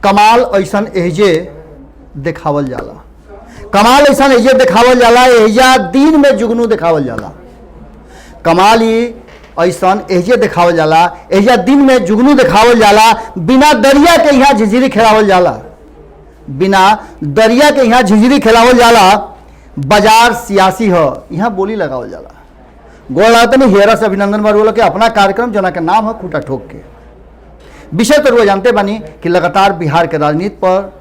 कमाल ऐसन एहजे देखावल जाला, कमाल ऐसन एहजे देखावल जाला, एहजा दिन में जुगनू देखावल जाला। कमाल ही ऐसन एहजे देखावल जाला, एहजा दिन में जुगनू देखावल जाला। बिना दरिया के यहाँ झिझरी खेलावल जाला, बिना दरिया के यहाँ झिझरी खेलावल जाला। बाजार सियासी हो, यहाँ बोली लगावल जाला। गोड़ लागत नहीं हेरा से अभिनंदन बरुआ के अपना कार्यक्रम जना के नाम है खूटा ठोक के। विषय तो रुआ जानते बानी कि लगातार बिहार के राजनीति पर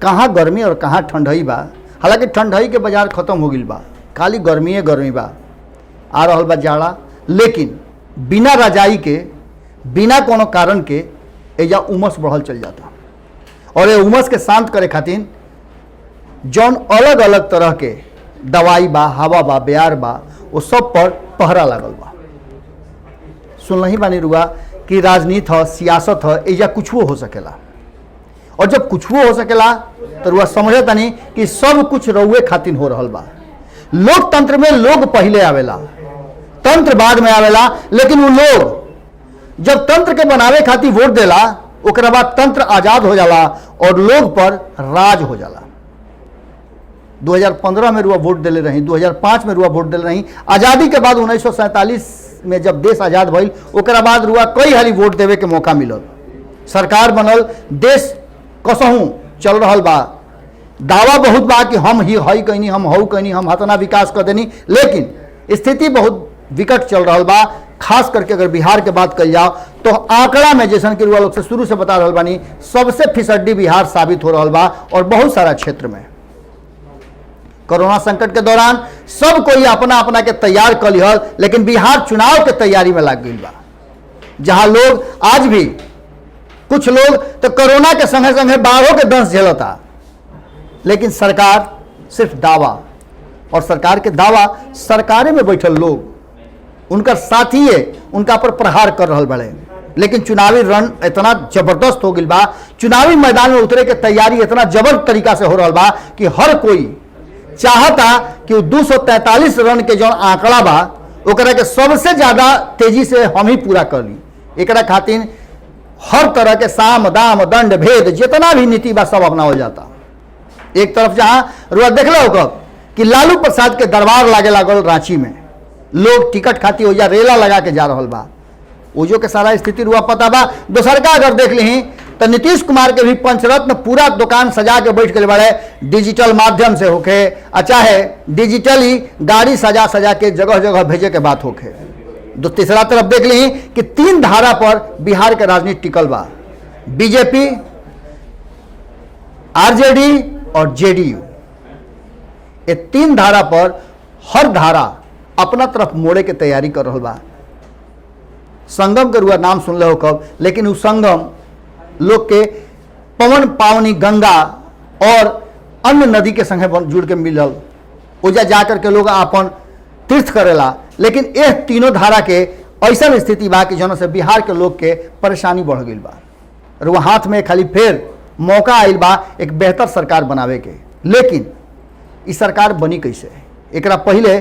कहाँ गर्मी और कहाँ ठंडई बा। हालांकि ठंडई के बाजार खत्म हो गई बा, खाली गर्मी बा, आ रहा बा जाड़ा। लेकिन बिना रजाई के, बिना कोनो कारण के एजा उमस बढ़ल चल जाता। और ये उमस के शांत करे खातिर जौन अलग अलग तरह के दवाई बा, हवा बा, बयार बा, वो सब पर पहरा लागल बा। सुन ही बानी रुआ कि राजनीति है, सियासत है, एजा कुछ हो सकेला। और जब कुछ हो सकेला तो रुआ समझ तानी कि सब कुछ रउए खातिर हो रहल बा। लोकतंत्र में लोग पहले आवेला, तंत्र बाद में आवेला। लेकिन वो लोग जब तंत्र के बनावे खातिर वोट देला, ओकरा बाद तंत्र आजाद हो जाला और लोग पर राज हो जाला। 2015 में रुआ वोट दिले रही, 2005 में रुआ वोट दिले रही। आज़ादी के बाद 1947 में जब देश आज़ाद भइल, ओकरा बाद रुआ कई हाली वोट देवे के मौका मिलल, सरकार बनल, देश कसहूँ चल रहल बा। दावा बहुत बा कि हम ही हई कहनी, हम हऊ कहनी, हम हतना विकास कर देनी। लेकिन स्थिति बहुत विकट चल रहा बा। खास करके अगर बिहार के बात कल जाओ तो आंकड़ा में जैसन कि रुआ लोग से शुरू से बता रहा बानी, सबसे फिसड्डी बिहार साबित हो रहा बा। और बहुत सारा क्षेत्र में कोरोना संकट के दौरान सब कोई अपना अपना के तैयार कर लिहल, लेकिन बिहार चुनाव के तैयारी में लग गई बा। जहां लोग आज भी, कुछ लोग तो कोरोना के संगे संगे बाढ़ों के दंश झेलता, लेकिन सरकार सिर्फ दावा, और सरकार के दावा सरकारे में बैठल लोग, उनका साथी उनका पर प्रहार कर रहा बड़े। लेकिन चुनावी रण इतना जबरदस्त हो गई बा, चुनावी मैदान में उतरे के तैयारी इतना जबर तरीका से हो रहा बा कि हर कोई चाहता कि 243 रन के जो आंकड़ा बा, ओकरा के सबसे ज्यादा तेजी से हम ही पूरा कर ली। एकरा खातिर हर तरह के साम दाम दंड भेद जितना भी नीति बा सब अपनावल जाता। एक तरफ जहां रुआ देखला होगा कि लालू प्रसाद के दरबार लागे लागल रांची में, लोग टिकट खाती हो जा रेला लगा के जा रहा बा। ओजो के सारा स्थिति रुआ पता बा। दोसर का अगर देख ली तो नीतीश कुमार के भी पंचरत्न पूरा दुकान सजा के बैठ गए बड़े, डिजिटल माध्यम से होके, चाहे डिजिटली गाड़ी सजा सजा के जगह जगह भेजे के बात होके। तीसरा तरफ देख ली कि 3 धारा पर बिहार के राजनीति टिकल बा, बीजेपी, आरजेडी और जेडीयू। ये 3 धारा पर हर धारा अपना तरफ मोड़े के तैयारी कर रहा बा। संगम के रुआ नाम सुन ले हो कब, लेकिन उस संगम लोग के पवन पावनी गंगा और अन्य नदी के संगे जुड़ के मिलल, ओजा जाकर के लोग अपन तीर्थ करेला। लेकिन यह तीनों धारा के ऐसा स्थिति बा कि जौन से बिहार के लोग के परेशानी बढ़ गई बा। रुआ हाथ में खाली फिर मौका आयल बा एक बेहतर सरकार बनावे के। लेकिन इस सरकार बनी कैसे, एकरा पहले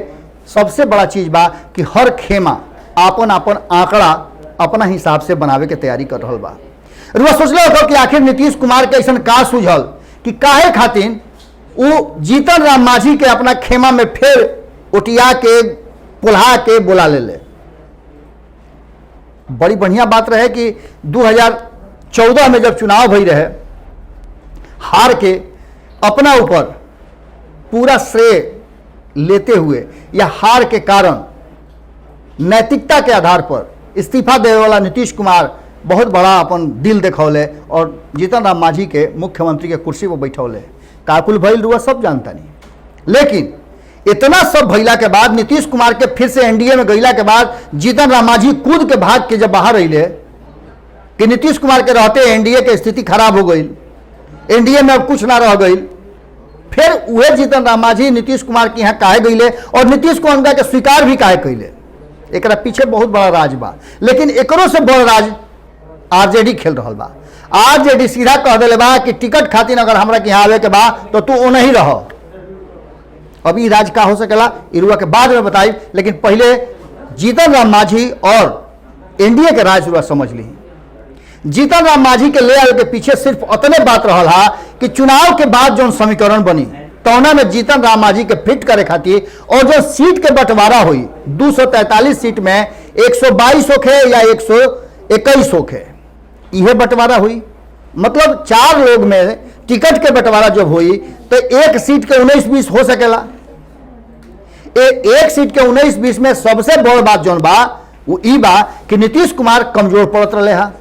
सबसे बड़ा चीज बा कि हर खेमा आपन आपन आंकड़ा अपना हिसाब से बनावे के तैयारी कर रहा बा। रुआ सोचले हो कि आखिर नीतीश कुमार के ऐसा का सूझल कि काहे खातिर वो जीतन राम मांझी के अपना खेमा में फिर उटिया के पुल्हा के बोला ले। बड़ी बढ़िया बात रहे कि 2014 में जब चुनाव भई रहे, हार के अपना ऊपर पूरा श्रेय लेते हुए या हार के कारण नैतिकता के आधार पर इस्तीफा देने वाला नीतीश कुमार बहुत बड़ा अपन दिल देखौले और जीतन राम मांझी के मुख्यमंत्री के कुर्सी पर बैठौले। काकुल भइल रुआ सब जानता नहीं। लेकिन इतना सब भइला के बाद, नीतीश कुमार के फिर से एनडीए में गईला के बाद, जीतन राम मांझी कूद के भाग के जब बाहर अइले कि नीतीश कुमार के रहते एनडीए के स्थिति खराब हो गई, एनडीए में अब कुछ ना रह गई, फिर वह जीतन राम मांझी नीतीश कुमार के यहाँ काहे गईले और नीतीश कुमार के स्वीकार भी काहे कैले। एकरा पीछे बहुत बड़ा राज बा। लेकिन एकरो से बड़ा राज आरजेडी खेल रहा बा। आरजेडी सीधा कह दिले बा कि टिकट खातिर अगर हमरा के यहाँ आवे के बा तो तू ओ नहीं रह। अभी राज का हो सकेला इरुआ के बाद में बताई, लेकिन पहले जीतन राम मांझी और एनडीए के राज रुआ समझ ली। जीतन राम मांझी के ले आवे के पीछे सिर्फ उतने बात रहल हा कि चुनाव के बाद जो समीकरण बनी तौना में जीतन राम मांझी के फिट करे खातिर और जो सीट के बंटवारा हुई 243 सीट में 122 होखे या 121 होखे, यह बंटवारा हुई। मतलब 4 लोग में टिकट के बंटवारा जब हुई तो एक सीट के 19-20 हो सकेला। एक सीट के 19-20 में सबसे बड़ बात जौन बा वो ई बा कि नीतीश कुमार कमजोर पड़त रहे हा।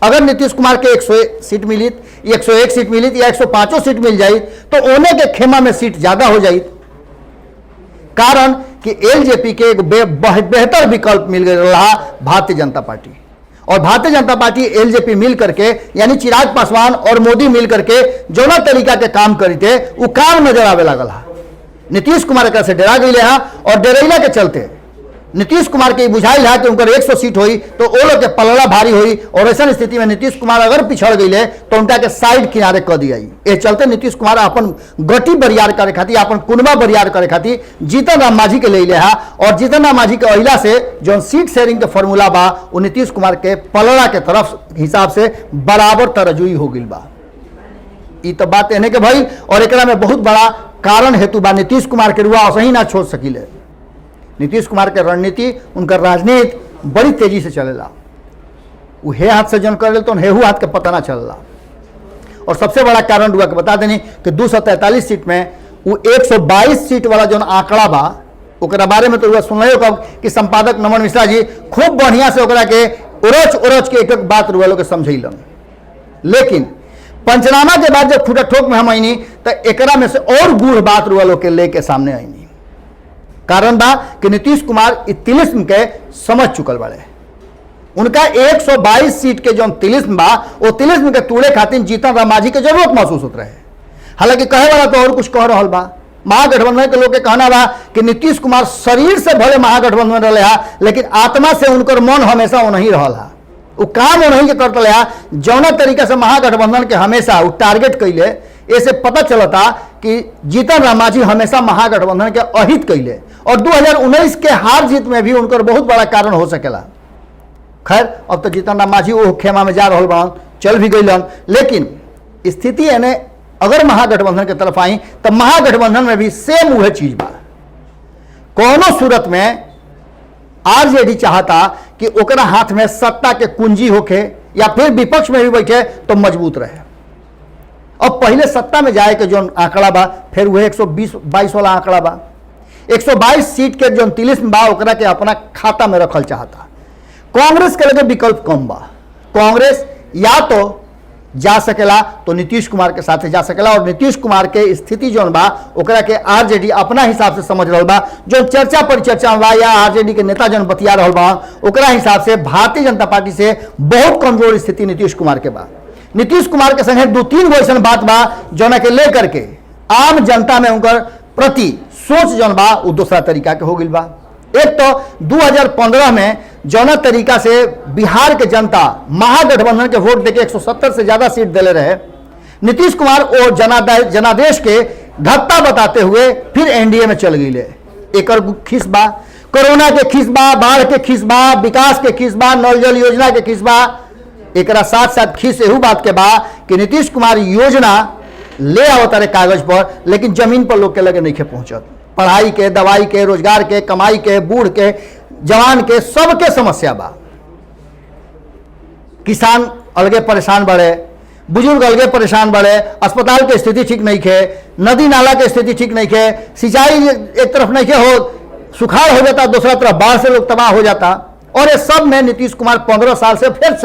अगर नीतीश कुमार के 101 सीट मिली, 101 सीट मिली या 105 सीट मिल जाई तो ओने के खेमा में सीट ज्यादा हो जाई। कारण कि एलजेपी के एक बेहतर विकल्प मिल गया रहा भारतीय जनता पार्टी, और भारतीय जनता पार्टी एलजेपी मिल करके यानी चिराग पासवान और मोदी मिल करके जौना तरीका के काम करी थे वो काम नजर आवे लगल हा। नीतीश कुमार एक से डरा गई हा और डरेला के चलते नीतीश कुमार के बुझाइल है कि उनकर 100 सीट हुई तो वो लोग के पलड़ा भारी हुई, और ऐसा स्थिति में नीतीश कुमार अगर पिछड़ गई तो उनका के साइड किनारे कर दिया। ये चलते नीतीश कुमार अपन गति बरियार करे खातिर, अपन कुनबा बरियार करे खातिर जीतन राम मांझी के ले हा, और जीतन राम मांझी के अहिला से जो सीट शेयरिंग के फॉर्मूला बा वो नीतीश कुमार के पलड़ा के तरफ हिसाब से बराबर तरजुई हो गई बा। ये तो बात एने के भाई, और एकरा में बहुत बड़ा कारण हेतु बा नीतीश कुमार के रुआ सही ना छोड़ सकिले। नीतीश कुमार के रणनीति, उनका राजनीति बड़ी तेजी से चलेला। वो हे हाथ से जन कर तो हेहू हाथ के पता ना चलला। और सबसे बड़ा कारण रुआ के बता देनी कि 243 सीट में वो 122 सीट वाला जो आंकड़ा बा ओकरा बारे में तो रुआ सुन कब कि संपादक नमन मिश्रा जी खूब बढ़िया से ओकरा के उरच के एक बात रुआ लोग के समझैलन। लेकिन पंचनामा के बाद जब फूटा ठोक में हम आईनी तो एकरा में से और गूढ़ बात रुआ लोग के लेके सामने आईनी। कारण बा कि नीतीश कुमार तिलिस्म के समझ चुकल बाड़े। उनका 122 सीट के जो तिलिस्म बा वो तिलिस्म के तोड़े खातिर जीतन राम मांझी के जरूरत महसूस होत रहे। हालांकि कहे वाला तो और कुछ कह रहा बा। महागठबंधन के लोग के कहना बा कि नीतीश कुमार शरीर से भले महागठबंधन रहे हा, लेकिन आत्मा से उनकर मन हमेशा उन्हीं रहल हा। वो काम उन्हीं के करते रहे हा। जौना तरीका से महागठबंधन के हमेशा वो टारगेट कैले, ऐसे पता चलता कि जीतन राम मांझी हमेशा महागठबंधन के अहित कैले, और 2019 के हार जीत में भी उनकर बहुत बड़ा कारण हो सकेला। खैर अब तो जीतन राम मांझी वो खेमा में जा रहा बन, चल भी गईलन। लेकिन स्थिति एने अगर महागठबंधन के तरफ आई तो महागठबंधन में भी सेम वह चीज बा। कोनो सूरत में आरजेडी चाहता कि ओकरा हाथ में सत्ता के कुंजी होके या फिर विपक्ष में भी बैठे तो मजबूत रहे। अब पहले सत्ता में जाए के जो आंकड़ा बा फिर वह 122 वाला आंकड़ा बा। 122 सीट के जो तिलिस्म बा ओकरा के अपना खाता में रखल चाहता। कांग्रेस के लगे विकल्प कम बा। कांग्रेस या तो जा सकेला तो नीतीश कुमार के साथ जा सकेला, और नीतीश कुमार के स्थिति जो बा ओकरा के आरजेडी अपना हिसाब से समझ रहा बा। जो चर्चा परिचर्चा बा या आरजेडी के नेता जन बतिया रहा बा ओकरा हिसाब से भारतीय जनता पार्टी से बहुत कमजोर स्थिति नीतीश कुमार के बा। नीतीश कुमार के संगे 2-3 गो ऐसा बात बा जौना के लेकर के आम जनता में उनकर प्रति सोच जौन बा वो दूसरा तरीका के हो गई बा। एक तो 2015 में जौना तरीका से बिहार के जनता महागठबंधन के वोट देके 170 से ज्यादा सीट दिले रहे, नीतीश कुमार वो जनादेश के धत्ता बताते हुए फिर एनडीए में चल गई। एक खीस बा, कोरोना के खीस बा, बाढ़ के खीस बा, विकास के खीस बा, नल जल योजना के खीस बा। एक साथ साथ खीस एहू बात के बा कि नीतीश कुमार योजना ले आवता रहे कागज पर, लेकिन जमीन पर लोग के लगे नहीं पहुंचत। पढ़ाई के, दवाई के, रोजगार के, कमाई के, बूढ़ के, जवान के, सबके समस्या बा। किसान अलगे परेशान बढ़े, बुजुर्ग अलगे परेशान बढ़े, अस्पताल के स्थिति ठीक नहीं है, नदी नाला के स्थिति ठीक नहीं है, सिंचाई एक तरफ नहीं है हो, सुखाड़ हो जाता, दूसरा तरफ बाढ़ से लोग तबाह हो जाता। और ये सब में नीतीश कुमार 15 साल से फिर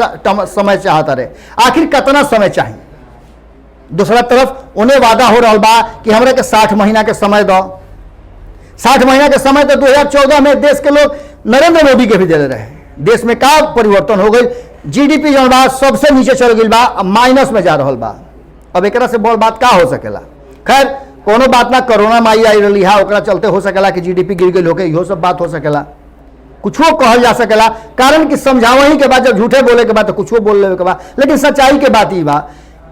समय चाहता रहे। आखिर कितना समय चाहिए? दूसरा तरफ उन्हें वादा हो रहा बा कि हमरा के 60 महीना के समय दो। 60 महीना के समय तो 2014 में देश के लोग नरेंद्र मोदी के भी दे रहे। देश में का परिवर्तन हो गई, जीडीपी जो बा सबसे नीचे चल गई बा, माइनस में जा रहा बा। अब एक से बड़ बात का हो सकेला? खैर कोनो बात ना, कोरोना माई आई रही है ओकरा चलते हो सकेला कि जीडीपी गिर गई होके, इहो सब बात हो सकेला, कुछो कहल जा सकेला। कारण कि समझावही के बाद, जब झूठे बोले के बाद तो कुछो बोल ले के बाद, लेकिन सच्चाई के बात ही बा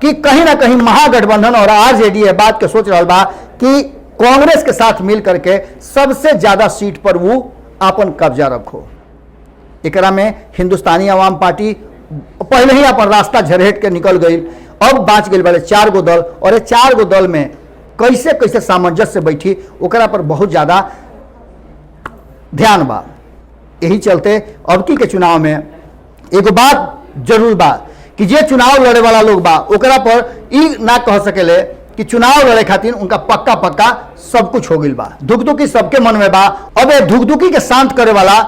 कि कहीं ना कहीं महागठबंधन और आरजेडी ये बात के सोच रहा बा कि कांग्रेस के साथ मिल करके सबसे ज्यादा सीट पर वो अपन कब्जा रखो। एकरा में हिंदुस्तानी आवाम पार्टी पहले ही अपन रास्ता झरेट के निकल गई। अब बाँच गए वाले 4 गो दल, और ये 4 गो दल में कैसे कैसे सामंजस्य से बैठी ओकरा पर बहुत ज़्यादा ध्यान बा। यही चलते अब की के चुनाव में एगो बात जरूर बा कि जे चुनाव लड़े वाला लोग बा ओकरा पर ई ना कह सकेले कि चुनाव लड़े खातिर उनका पक्का पक्का सब कुछ हो गई बा। धुकधुकी सबके मन में बा। अब ये धुकधुकी के शांत करे वाला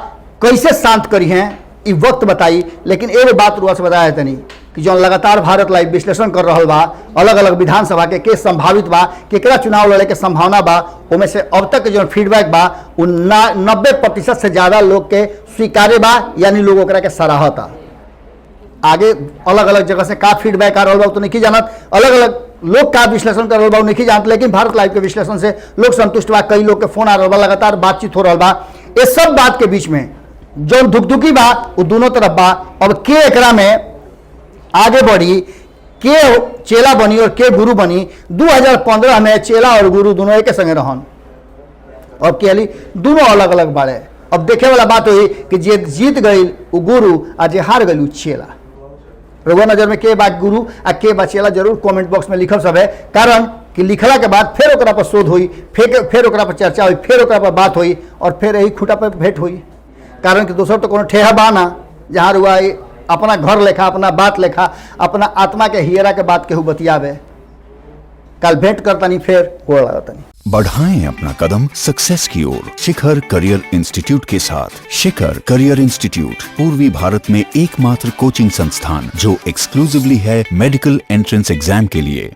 कैसे शांत करी हैं ई वक्त बताई। लेकिन एगो बात रुआ से बताया तनी कि जो लगातार भारत लाइव विश्लेषण कर रहा बा, अलग अलग विधानसभा के संभावित बा, केकरा चुनाव लड़े के संभावना बा, उनमें से अब तक जो फीडबैक बा 90% से ज़्यादा लोग के स्वीकार्य बा, यानी लोग ओकरा के सराहता। आगे अलग अलग जगह से का फीडबैक आ रहा बा तो नहीं जानत, अलग अलग लोग का विश्लेषण कर रहा बा नहीं जानत, लेकिन भारत लाइव के विश्लेषण से लोग संतुष्ट बा। कई लोग के फोन आ रहा बा, लगातार बातचीत हो रहा बा। ये सब बात के बीच में जो धुकधुकी बा वो दोनों तरफ बा। अब के एकरा में आगे बढ़ी, के चेला बनी और के गुरु बनी। 2015 में चेला और गुरु दोनों एक संगे रहन, अब के दोनों अलग अलग बाड़े। अब देखे वाला बात हुई कि जे जीत गई वो गुरु आ जे हार गई वो चेला। रउआ नजर में के बा गुरु आ के बा चेला जरूर कमेंट बॉक्स में लिखल सब है, कारण कि लिखला के बाद फिर ओकरा पर शोध हुई, फिर ओकरा पर चर्चा हुई, फिर ओकरा पर बात हुई, और फिर यही खूटा पर भेंट हुई। कारण कि दोसर तो कोनो ठेहा बा ना जहाँ रुआ अपना घर लेखा, अपना बात लेखा, अपना आत्मा के हियरा के बात केहू बतियावे। कल भेंट करतनी, फिर गोड़ लागतनी। बढ़ाएं अपना कदम सक्सेस की ओर शिखर करियर इंस्टीट्यूट के साथ। शिखर करियर इंस्टीट्यूट पूर्वी भारत में एकमात्र कोचिंग संस्थान जो एक्सक्लूसिवली है मेडिकल एंट्रेंस एग्जाम के लिए।